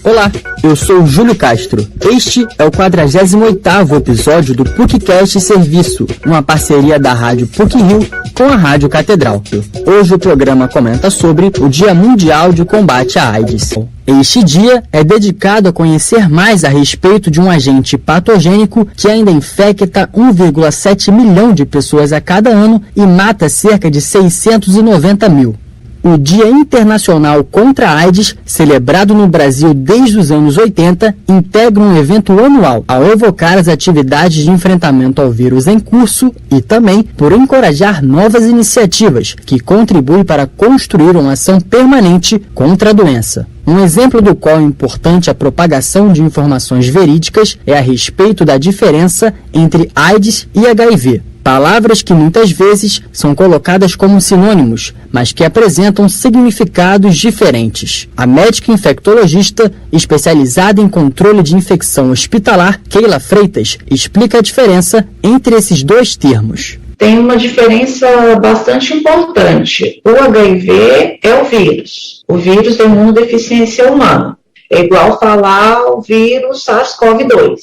Olá, eu sou Júlio Castro. Este é o 48º episódio do PUCcast Serviço, uma parceria da Rádio PUC-Rio com a Rádio Catedral. Hoje o programa comenta sobre o Dia Mundial de Combate à AIDS. Este dia é dedicado a conhecer mais a respeito de um agente patogênico que ainda infecta 1,7 milhão de pessoas a cada ano e mata cerca de 690 mil. O Dia Internacional contra a AIDS, celebrado no Brasil desde os anos 80, integra um evento anual ao evocar as atividades de enfrentamento ao vírus em curso e também por encorajar novas iniciativas que contribuem para construir uma ação permanente contra a doença. Um exemplo do qual é importante a propagação de informações verídicas é a respeito da diferença entre AIDS e HIV. Palavras que muitas vezes são colocadas como sinônimos, mas que apresentam significados diferentes. A médica infectologista especializada em controle de infecção hospitalar, Keila Freitas, explica a diferença entre esses dois termos. Tem uma diferença bastante importante. O HIV é o vírus da imunodeficiência humana. É igual falar o vírus SARS-CoV-2.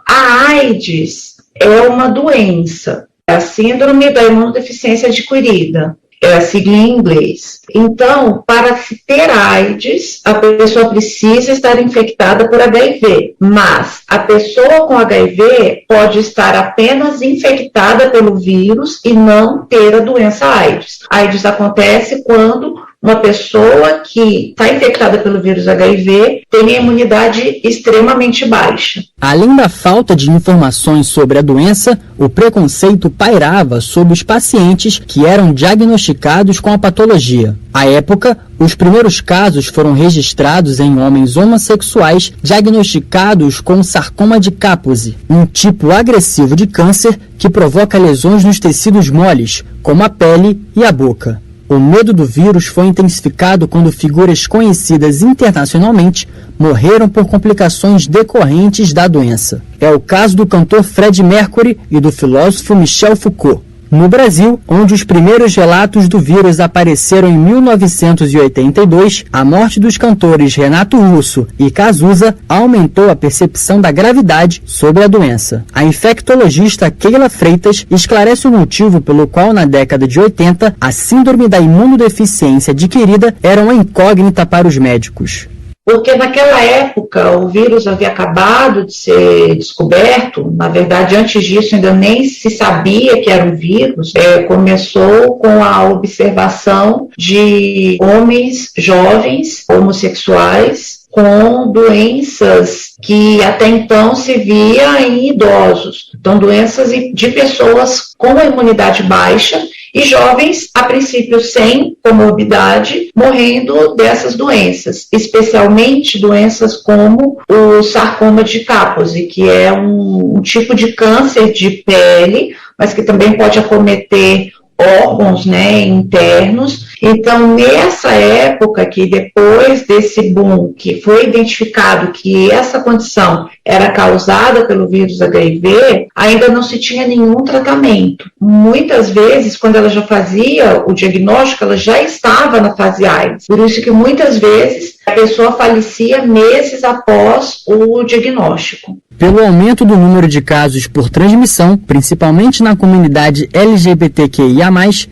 A AIDS é uma doença, é a síndrome da imunodeficiência adquirida, é a sigla em inglês. Então, para se ter AIDS, a pessoa precisa estar infectada por HIV, mas a pessoa com HIV pode estar apenas infectada pelo vírus e não ter a doença AIDS. A AIDS acontece quando uma pessoa que está infectada pelo vírus HIV tem a imunidade extremamente baixa. Além da falta de informações sobre a doença, o preconceito pairava sobre os pacientes que eram diagnosticados com a patologia. À época, os primeiros casos foram registrados em homens homossexuais diagnosticados com sarcoma de Kaposi, um tipo agressivo de câncer que provoca lesões nos tecidos moles, como a pele e a boca. O medo do vírus foi intensificado quando figuras conhecidas internacionalmente morreram por complicações decorrentes da doença. É o caso do cantor Freddie Mercury e do filósofo Michel Foucault. No Brasil, onde os primeiros relatos do vírus apareceram em 1982, a morte dos cantores Renato Russo e Cazuza aumentou a percepção da gravidade sobre a doença. A infectologista Keila Freitas esclarece o motivo pelo qual, na década de 80, a síndrome da imunodeficiência adquirida era uma incógnita para os médicos. Porque naquela época o vírus havia acabado de ser descoberto, na verdade antes disso ainda nem se sabia que era um vírus, começou com a observação de homens jovens, homossexuais, com doenças que até então se via em idosos, então doenças de pessoas com a imunidade baixa e jovens, a princípio sem comorbidade, morrendo dessas doenças, especialmente doenças como o sarcoma de Kaposi, que é um tipo de câncer de pele, mas que também pode acometer órgãos, internos. Então, nessa época, que depois desse boom, que foi identificado que essa condição era causada pelo vírus HIV, ainda não se tinha nenhum tratamento. Muitas vezes, quando ela já fazia o diagnóstico, ela já estava na fase AIDS. Por isso que muitas vezes a pessoa falecia meses após o diagnóstico. Pelo aumento do número de casos por transmissão, principalmente na comunidade LGBTQIA+,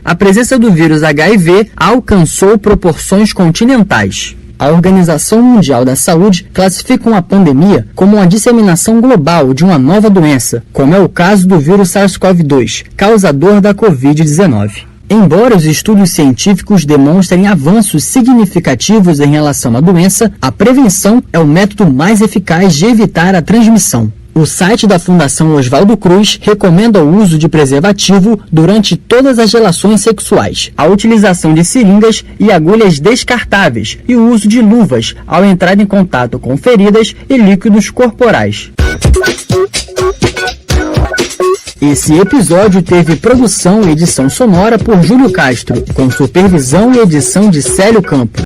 a presença do vírus HIV alcançou proporções continentais. A Organização Mundial da Saúde classifica uma pandemia como uma disseminação global de uma nova doença, como é o caso do vírus SARS-CoV-2, causador da Covid-19. Embora os estudos científicos demonstrem avanços significativos em relação à doença, a prevenção é o método mais eficaz de evitar a transmissão. O site da Fundação Oswaldo Cruz recomenda o uso de preservativo durante todas as relações sexuais, a utilização de seringas e agulhas descartáveis e o uso de luvas ao entrar em contato com feridas e líquidos corporais. Esse episódio teve produção e edição sonora por Júlio Castro, com supervisão e edição de Célio Campos.